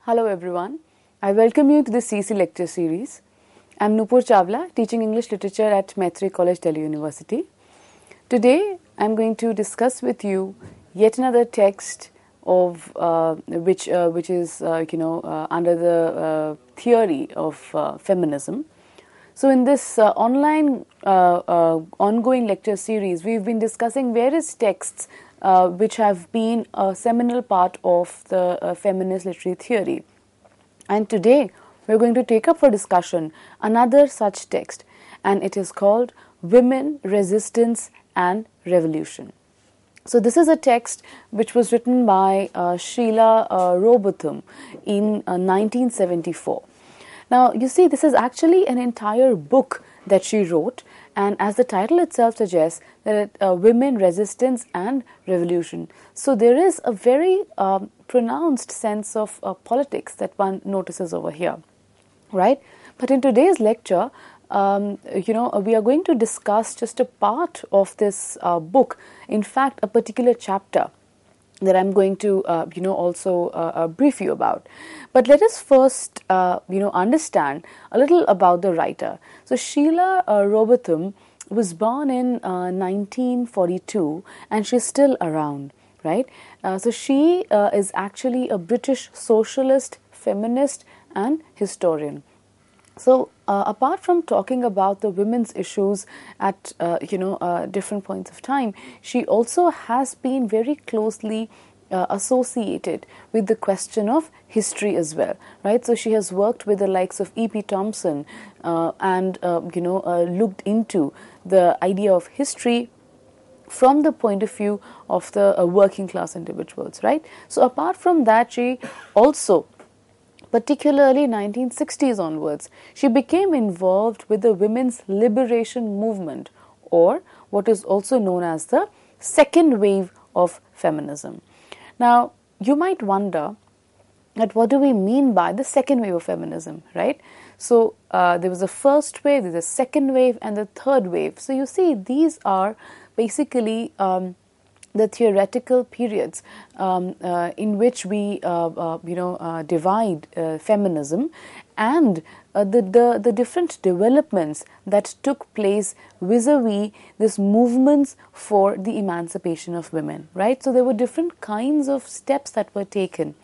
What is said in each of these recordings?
Hello everyone. I welcome you to the CEC lecture series. I am Nupur Chawla, teaching English literature at Maitre College, Delhi University. Today I am going to discuss with you yet another text of which is under the theory of feminism. So in this ongoing lecture series, we've been discussing various texts which have been a seminal part of the feminist literary theory. And today we're going to take up for discussion another such text, and it is called Women, Resistance and Revolution. So this is a text which was written by Sheila Rowbotham in 1974. Now, you see, this is actually an entire book that she wrote, and as the title itself suggests, that Women, Resistance and Revolution. So there is a very pronounced sense of politics that one notices over here, right? But in today's lecture, we are going to discuss just a part of this book. In fact, a particular chapter that I'm going to, also brief you about. But let us first, understand a little about the writer. So Sheila Rowbotham was born in 1942, and she's still around, right? So she is actually a British socialist, feminist, and historian. So, apart from talking about the women's issues at different points of time, she also has been very closely associated with the question of history as well, right? So she has worked with the likes of E.P. Thompson and looked into the idea of history from the point of view of the working class individuals, right? So apart from that, she also, particularly 1960s onwards, she became involved with the women's liberation movement, or what is also known as the second wave of feminism. Now, you might wonder that what do we mean by the second wave of feminism, right? So, there was the first wave, there's a second wave, and the third wave. So, you see, these are basically the theoretical periods in which we divide feminism, and the different developments that took place vis-a-vis this movements for the emancipation of women, right? So there were different kinds of steps that were taken.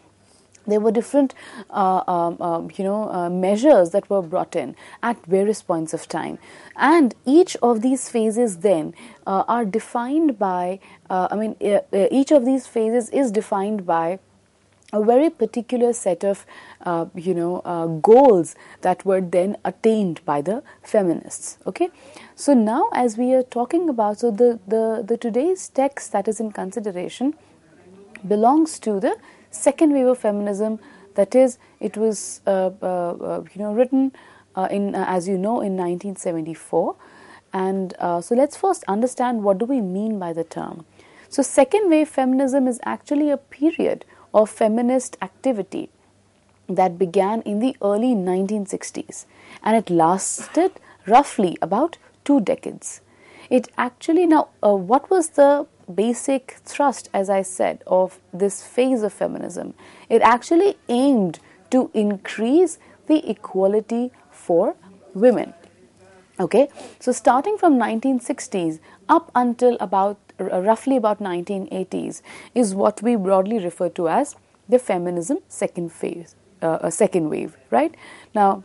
There were different measures that were brought in at various points of time, and each of these phases then are defined by each of these phases is defined by a very particular set of goals that were then attained by the feminists. Okay, so now as we are talking about, so the today's text that is in consideration belongs to the second wave of feminism. That is, it was written in 1974, and so let's first understand what do we mean by the term. So second wave feminism is actually a period of feminist activity that began in the early 1960s, and it lasted roughly about 2 decades. It actually, now what was the basic thrust, as I said, of this phase of feminism? It actually aimed to increase the equality for women. Okay, so starting from 1960s up until about roughly about 1980s is what we broadly refer to as the feminism second phase, second wave, right? Now,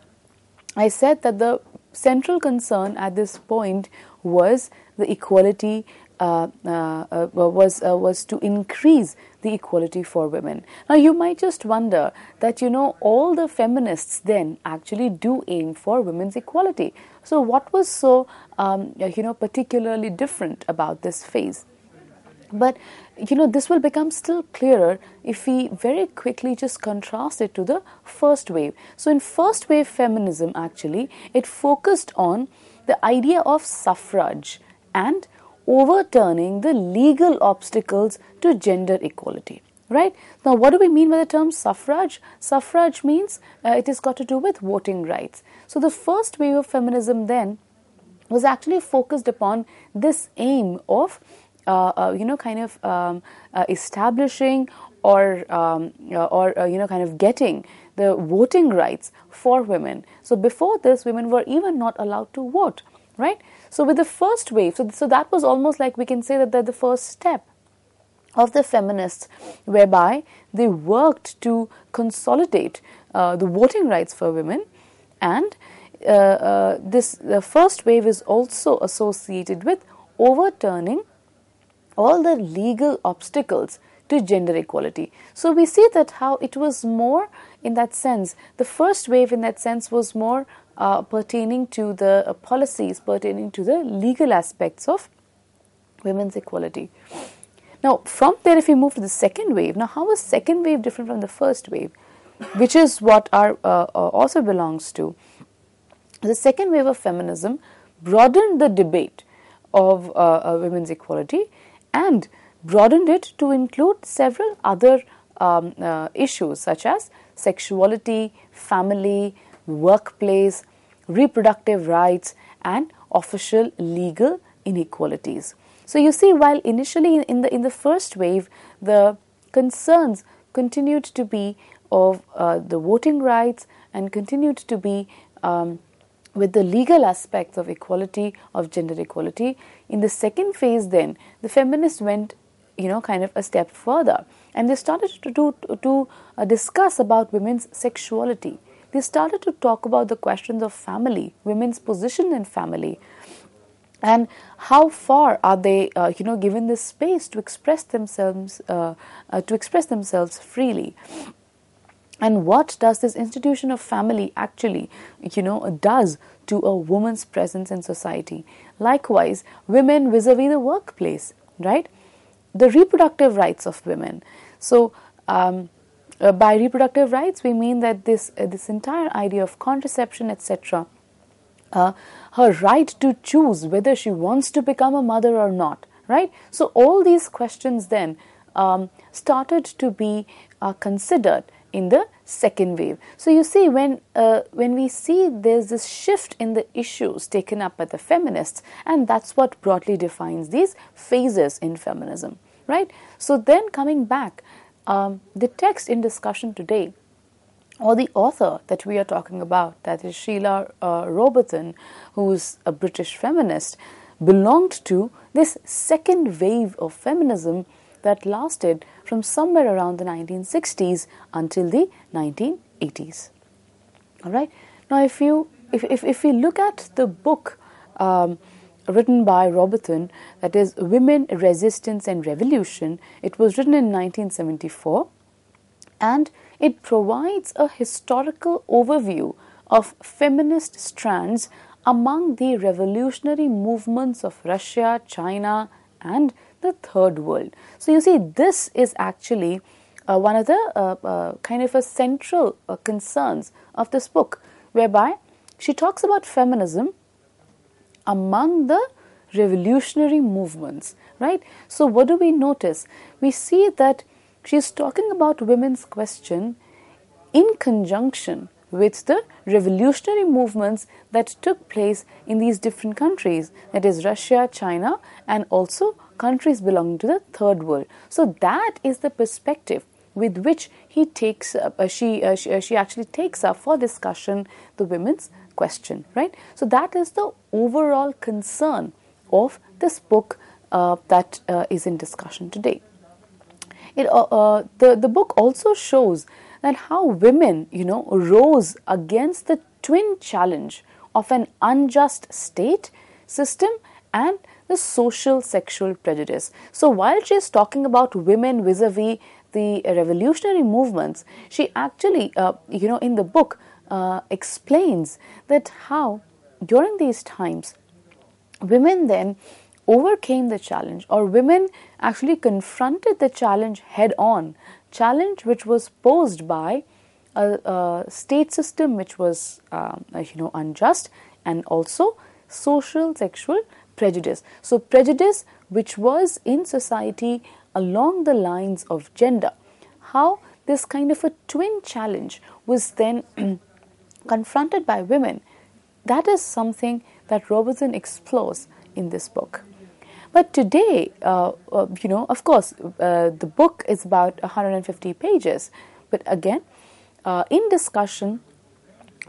I said that the central concern at this point was the equality, was to increase the equality for women. Now, you might just wonder that, all the feminists then actually do aim for women's equality. So what was so, particularly different about this phase? But, this will become still clearer if we very quickly just contrast it to the first wave. So in first wave feminism, actually, it focused on the idea of suffrage and overturning the legal obstacles to gender equality, right? Now, what do we mean by the term suffrage? Suffrage means it has got to do with voting rights. So the first wave of feminism then was actually focused upon this aim of establishing or kind of getting the voting rights for women. So before this, women were even not allowed to vote, right? So with the first wave, so that was almost like we can say that the first step of the feminists, whereby they worked to consolidate the voting rights for women. And the first wave is also associated with overturning all the legal obstacles to gender equality. So we see that how it was more in that sense, the first wave in that sense was more pertaining to the policies, pertaining to the legal aspects of women's equality. Now from there, if we move to the second wave, now how is second wave different from the first wave, which is what our author belongs to? The second wave of feminism broadened the debate of women's equality and broadened it to include several other issues such as sexuality, family, workplace, reproductive rights, and official legal inequalities. So you see, while initially in the first wave, the concerns continued to be of the voting rights and continued to be with the legal aspects of equality, of gender equality. In the second phase then, the feminists went, kind of a step further, and they started to discuss about women's sexuality. They started to talk about the questions of family, women's position in family, and how far are they, given this space to express themselves freely. And what does this institution of family actually, does to a woman's presence in society? Likewise, women vis-a-vis the workplace, right? The reproductive rights of women. So, by reproductive rights, we mean that this entire idea of contraception, etc., her right to choose whether she wants to become a mother or not, right? So, all these questions then started to be considered in the second wave. So you see, when we see there's this shift in the issues taken up by the feminists, and that's what broadly defines these phases in feminism, right? So then coming back, the text in discussion today, or the author that we are talking about, that is Sheila Rowbotham, who is a British feminist, belonged to this second wave of feminism that lasted from somewhere around the 1960s until the 1980s. All right. Now, if we look at the book written by Rowbotham, that is Women, Resistance and Revolution, it was written in 1974, and it provides a historical overview of feminist strands among the revolutionary movements of Russia, China, and the third world. So you see, this is actually one of the kind of a central concerns of this book, whereby she talks about feminism among the revolutionary movements, right? So what do we notice? We see that she's talking about women's question in conjunction with the revolutionary movements that took place in these different countries, that is Russia, China, and also countries belonging to the third world. So that is the perspective with which he takes she actually takes up for discussion the women's question, right? So that is the overall concern of this book that is in discussion today. The book also shows that how women, rose against the twin challenge of an unjust state system and the social sexual prejudice. So while she is talking about women vis-a-vis the revolutionary movements, she actually, in the book explains that how during these times women then overcame the challenge, or women actually confronted the challenge head on, challenge which was posed by a state system which was unjust, and also social sexual prejudice. So prejudice which was in society along the lines of gender. How this kind of a twin challenge was then confronted by women, that is something that Rowbotham explores in this book. But today, of course, the book is about 150 pages. But again, in discussion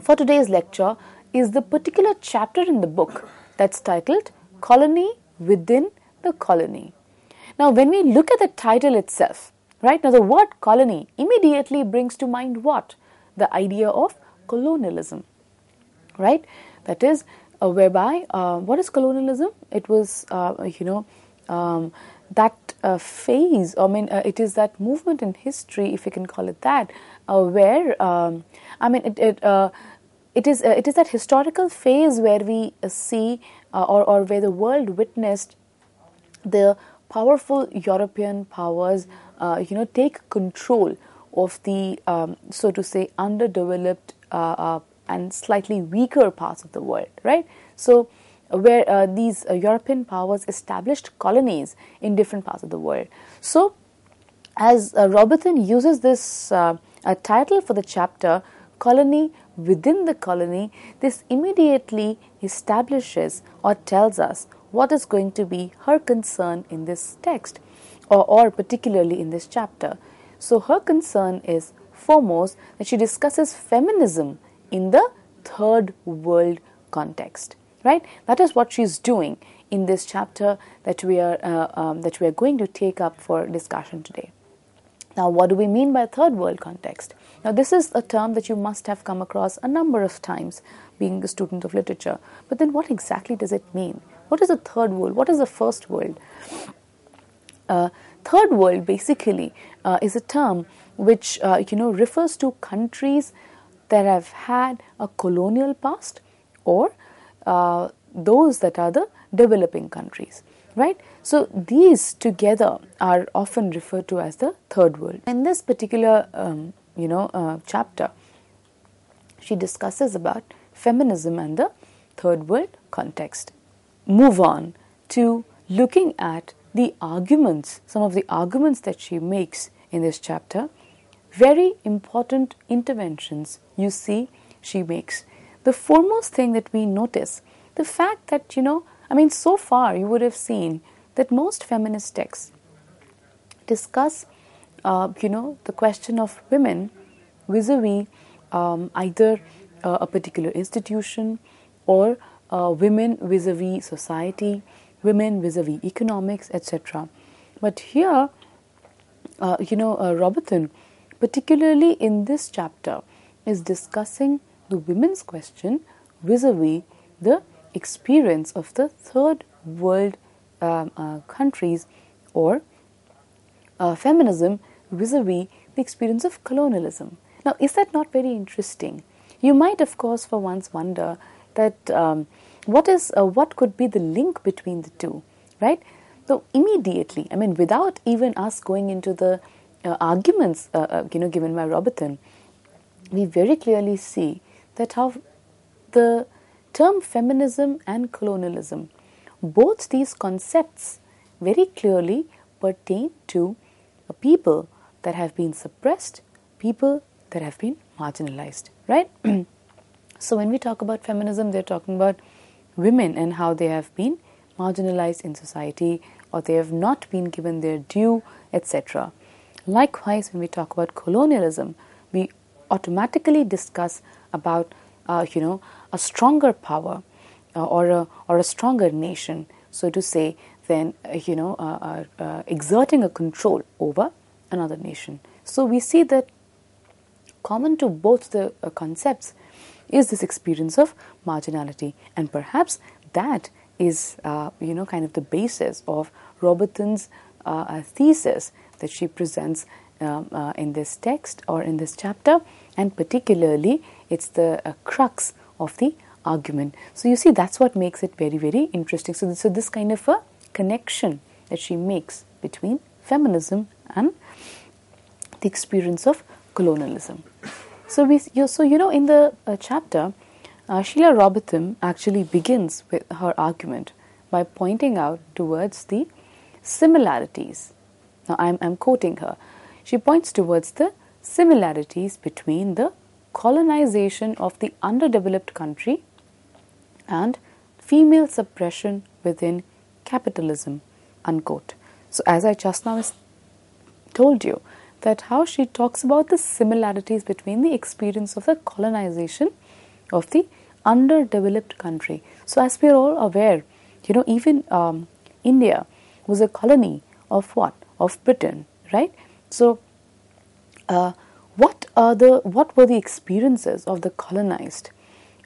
for today's lecture is the particular chapter in the book that's titled Colony Within the Colony. Now, when we look at the title itself, right, now the word colony immediately brings to mind what? The idea of colonialism, right? That is whereby, what is colonialism? It was, that phase, it is that movement in history, if you can call it that, where, it is that historical phase where we see or where the world witnessed the powerful European powers, take control of the, so to say, underdeveloped and slightly weaker parts of the world, right? So, where these European powers established colonies in different parts of the world. So, as Rowbotham uses this title for the chapter, Colony Within the Colony, this immediately establishes or tells us what is going to be her concern in this text, or particularly in this chapter. So her concern is foremost that she discusses feminism in the third world context, right? That is what she's doing in this chapter that we are going to take up for discussion today. Now, what do we mean by third world context? Now, this is a term that you must have come across a number of times being a student of literature. But then what exactly does it mean? What is the third world? What is the first world? Third world basically is a term which refers to countries that have had a colonial past, or those that are the developing countries, right? So these together are often referred to as the third world. In this particular chapter, she discusses about feminism and the third world context. Move on to looking at the arguments, some of the arguments that she makes in this chapter. Very important interventions you see she makes. The foremost thing that we notice, the fact that, so far you would have seen that most feminist texts discuss, the question of women vis-a-vis either a particular institution, or women vis-a-vis society, women vis-a-vis economics, etc. But here, Rowbotham, particularly in this chapter, is discussing the women's question vis-a-vis the experience of the third world countries, or feminism vis-a-vis the experience of colonialism. Now, is that not very interesting? You might, of course, for once wonder that what could be the link between the two, right? So immediately, without even us going into the arguments, given by Rowbotham, we very clearly see that how the term feminism and colonialism, both these concepts very clearly pertain to people that have been suppressed, people that have been marginalized, right? So when we talk about feminism, they're talking about women and how they have been marginalized in society, or they have not been given their due, etc. Likewise, when we talk about colonialism, we automatically discuss about a stronger power or a stronger nation, so to say, than exerting a control over another nation. So we see that common to both the concepts is this experience of marginality, and perhaps that is kind of the basis of Rowbotham's thesis that she presents in this text or in this chapter, and particularly it's the crux of the argument. So you see, that's what makes it very, very interesting. So this kind of a connection that she makes between feminism and the experience of colonialism. So in the chapter, Sheila Rowbotham actually begins with her argument by pointing out towards the similarities. Now I'm quoting her. She points towards the similarities between the colonization of the underdeveloped country and female suppression within capitalism, unquote. So as I just now told you, that how she talks about the similarities between the experience of the colonization of the underdeveloped country. So as we are all aware, even India was a colony of what? Of Britain, right? So what were the experiences of the colonized?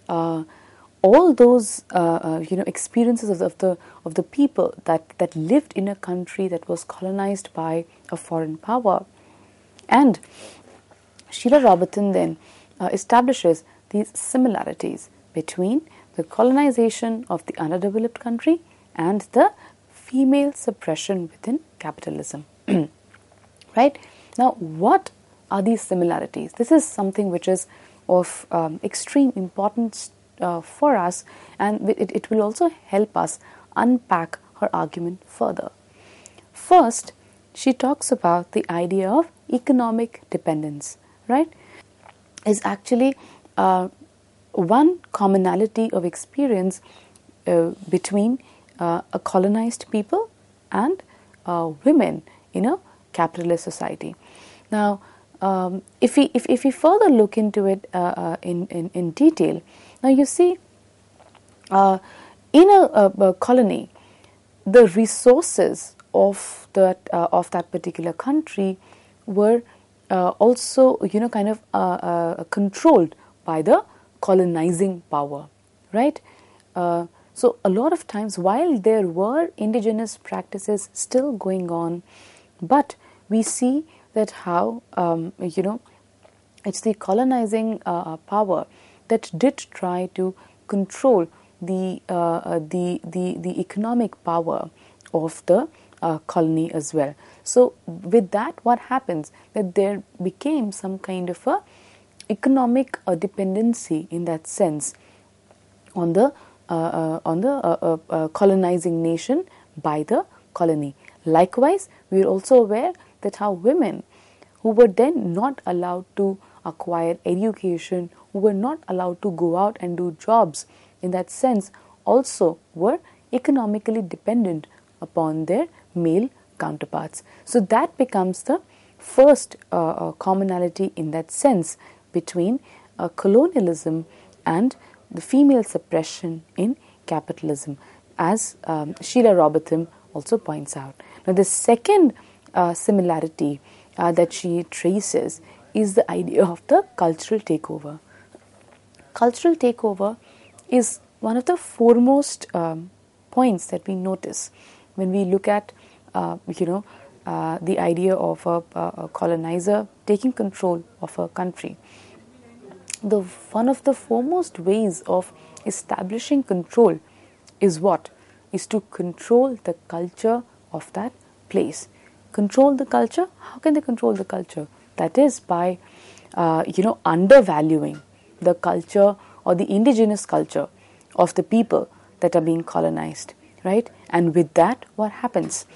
All those experiences of the people that lived in a country that was colonized by a foreign power. And Sheila Rowbotham then establishes these similarities between the colonization of the underdeveloped country and the female suppression within capitalism. Right? Now, what are these similarities? This is something which is of extreme importance for us, and it will also help us unpack her argument further. First, she talks about the idea of economic dependence, right? Is actually one commonality of experience between a colonized people and women in a capitalist society. Now, if we further look into it in detail, now you see, in a colony, the resources of that particular country were also controlled by the colonizing power, right? So a lot of times, while there were indigenous practices still going on, but we see that how it's the colonizing power that did try to control the economic power of the colony as well. So with that, what happens that there became some kind of a economic dependency in that sense on the colonizing nation by the colony. Likewise, we are also aware that how women who were then not allowed to acquire education, who were not allowed to go out and do jobs, in that sense also were economically dependent upon their male counterparts. So that becomes the first commonality in that sense between colonialism and the female suppression in capitalism, as Sheila Rowbotham also points out. Now, the second similarity that she traces is the idea of the cultural takeover. Cultural takeover is one of the foremost points that we notice when we look at the idea of a colonizer taking control of a country. One of the foremost ways of establishing control is what? Is to control the culture of that place. Control the culture? How can they control the culture? That is by, undervaluing the culture or the indigenous culture of the people that are being colonized, right? And with that, what happens?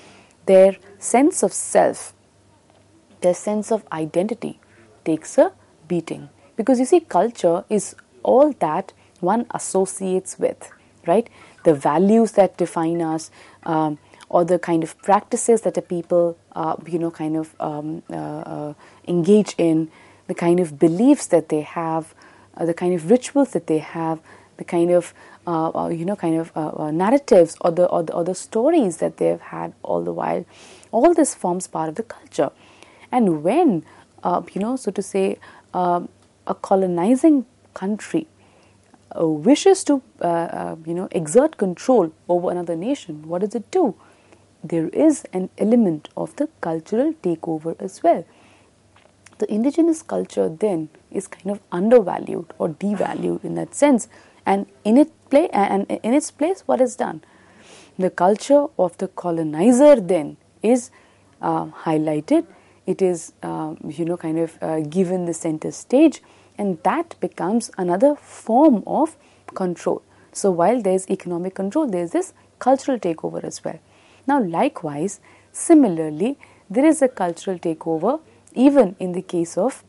Their sense of self, their sense of identity takes a beating. Because you see, culture is all that one associates with, right? The values that define us, or the kind of practices that a people, engage in, the kind of beliefs that they have, the kind of rituals that they have, the kind of, narratives or the stories that they've had all the while. All this forms part of the culture. And when, so to say, a colonizing country wishes to, exert control over another nation, what does it do? There is an element of the cultural takeover as well. The indigenous culture then is kind of undervalued or devalued in that sense, and in its place, what is done? The culture of the colonizer then is highlighted. It is, given the center stage, and that becomes another form of control. So while there is economic control, there is this cultural takeover as well. Now, likewise, similarly, there is a cultural takeover even in the case of,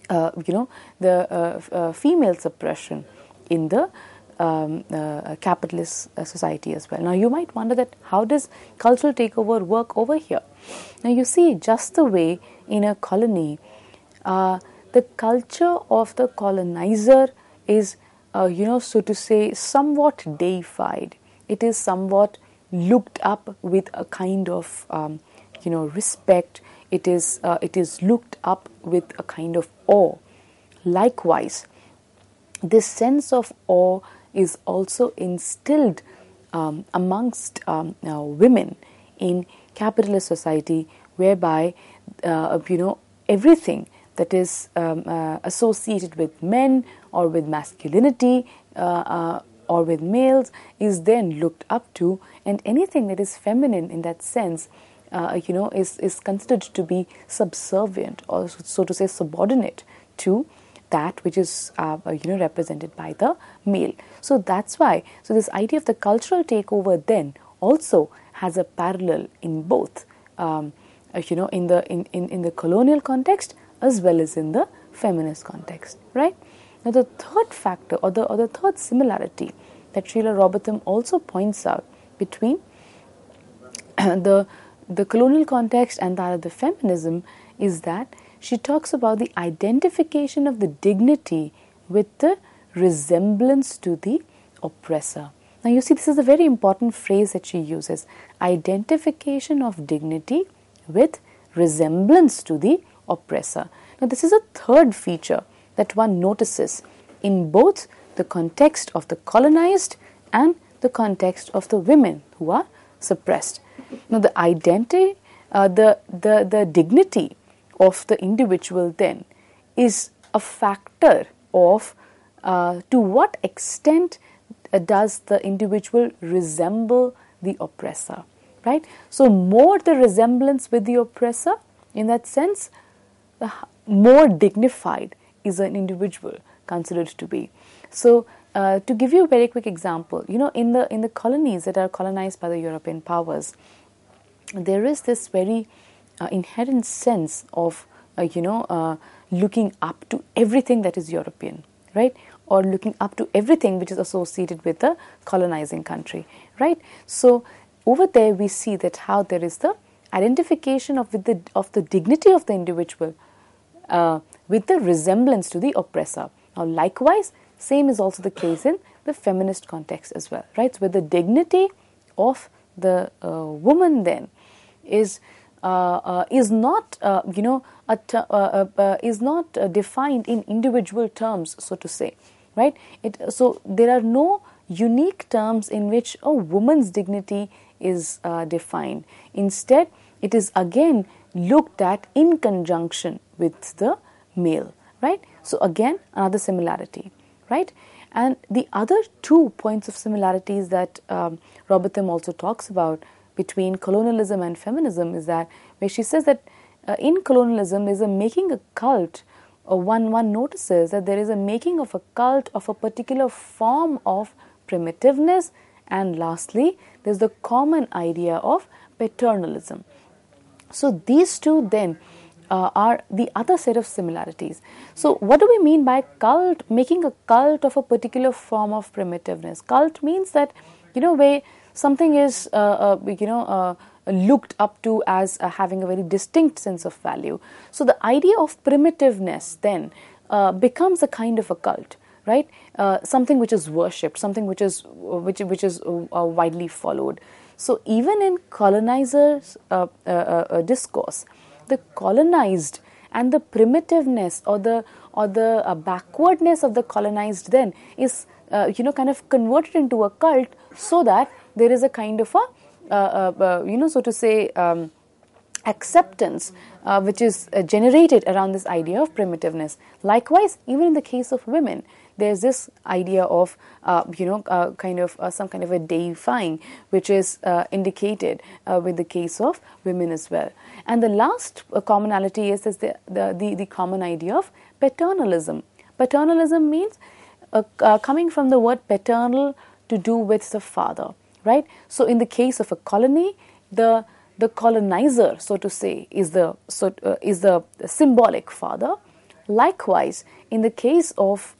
the female suppression in the capitalist society as well. Now you might wonder that how does cultural takeover work over here? Now you see, just the way in a colony, the culture of the colonizer is, so to say, somewhat deified. It is somewhat looked up with a kind of, respect. It is looked up with a kind of awe. Likewise, this sense of awe is also instilled amongst women in capitalist society, whereby everything that is associated with men or with masculinity or with males is then looked up to, and anything that is feminine in that sense is considered to be subservient, or so to say subordinate to that which is represented by the male. So that's why, so this idea of the cultural takeover then also has a parallel in both in the colonial context as well as in the feminist context, right? Now the third factor, or the third similarity that Sheila Rowbotham also points out between the colonial context and that of the feminism is that she talks about the identification of the dignity with the resemblance to the oppressor. Now you see, this is a very important phrase that she uses: identification of dignity with resemblance to the oppressor. Now this is a third feature that one notices in both the context of the colonized and the context of the women who are suppressed. Now the identity, the dignity of the individual then is a factor of to what extent does the individual resemble the oppressor, right? So more the resemblance with the oppressor, in that sense, the more dignified is an individual considered to be. So to give you a very quick example, in the colonies that are colonized by the European powers, there is this very inherent sense of looking up to everything that is European, right? Or looking up to everything which is associated with the colonizing country, right? So over there we see that how there is the identification of the dignity of the individual with the resemblance to the oppressor. Now likewise, same is also the case in the feminist context as well, right? So where the dignity of the woman then is not defined in individual terms, so to say, right? So there are no unique terms in which a woman's dignity is defined. Instead, it is again looked at in conjunction with the male, right? So again, another similarity, right? And the other 2 points of similarities that Rowbotham also talks about between colonialism and feminism is that where she says that in colonialism there's a making a cult, or one notices that there is a making of a cult of a particular form of primitiveness, and lastly there's the common idea of paternalism. So these two then are the other set of similarities. So what do we mean by cult, making a cult of a particular form of primitiveness? Cult means that, where something is, looked up to as having a very distinct sense of value. So the idea of primitiveness then becomes a kind of a cult, right? Something which is worshipped, something which is widely followed. So even in colonizers' discourse, the colonized and the primitiveness or the backwardness of the colonized then is kind of converted into a cult, so that there is a kind of a so to say acceptance which is generated around this idea of primitiveness. Likewise, even in the case of women, there's this idea of some kind of a deifying which is indicated with the case of women as well. And the last commonality is the common idea of paternalism. Paternalism means coming from the word paternal, to do with the father, right? So in the case of a colony, the colonizer, so to say, is the symbolic father, Likewise, in the case of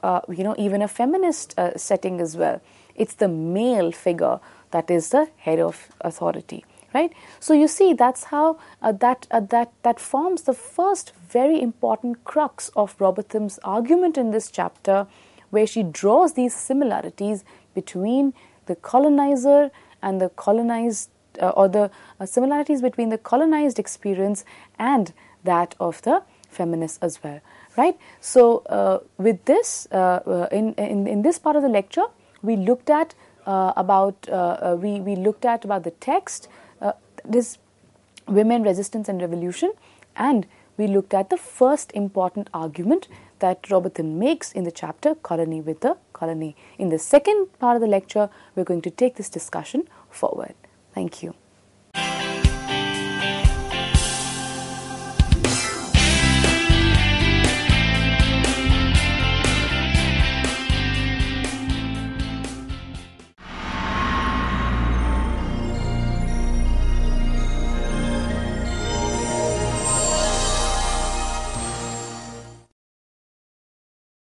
even a feminist setting as well, it's the male figure that is the head of authority, right? So you see, that's how that forms the first very important crux of Rowbotham's argument in this chapter, where she draws these similarities between the colonizer and the colonized, or the similarities between the colonized experience and that of the feminists as well, right? So with this, in this part of the lecture, we looked at about the text, this women, resistance and revolution, and we looked at the first important argument that Rowbotham makes in the chapter Colony with the Colony. In the second part of the lecture, we're going to take this discussion forward. Thank you.